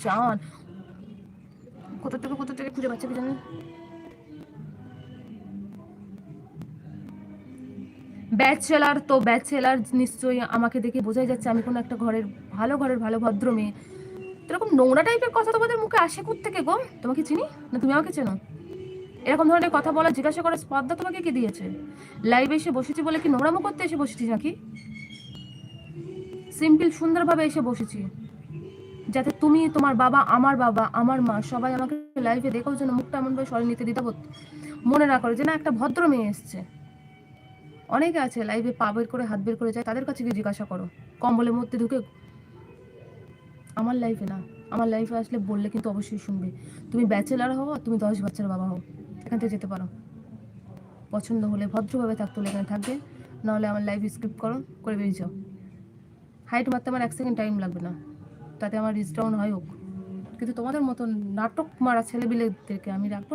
জান কোথা থেকে খুঁজে পাচ্ছে কি জানেন। ব্যাচেলার তো ব্যাচেলার নিশ্চয়ই আমাকে দেখে বোঝাই যাচ্ছে আমি কোনো একটা ঘরের ভালো ভদ্র মেয়ে। এরকম নোংরা টাইপের কথা তোমাদের মুখে আসে থেকে গো? তোমাকে চিনি না তুমি আমাকে চেনো? এরকম ধরনের কথা বলা জিজ্ঞাসা করার স্পর্ধা তোমাকে কে দিয়েছে? লাইভে এসে বসেছি বলে কি নোংরামো করতে এসে বসেছি নাকি? সিম্পল সুন্দরভাবে এসে বসেছি যাতে তুমি, তোমার বাবা, আমার মা সবাই আমাকে লাইভে দেখেও যেন মুখটা এমনভাবে সরে নিতে দ্বিধাবোধ মনে না করে যে না একটা ভদ্র মেয়ে এসছে। অনেকে আছে লাইভে পা বের করে হাত বের করে যায়, তাদের কাছে গিয়ে জিজ্ঞাসা করো কম্বলের মধ্যে ঢুকে। আমার লাইফে না, আমার লাইফে আসলে বললে কিন্তু অবশ্যই শুনবে। তুমি ব্যাচেলার হও আর তুমি 10 বাচ্চার বাবা হও, এখান থেকে যেতে পারো। পছন্দ হলে ভদ্রভাবে থাকতে হলে এখানে থাকবে, নাহলে আমার লাইফ স্কিপ করে বেরিয়ে যাও। হাইট মারতে আমার 1 সেকেন্ড টাইম লাগবে না, তাতে আমার রিচ ডাউন হয় হোক, কিন্তু তোমাদের মতন নাটক মারা ছেলেবিলেদেরকে আমি রাখবো না।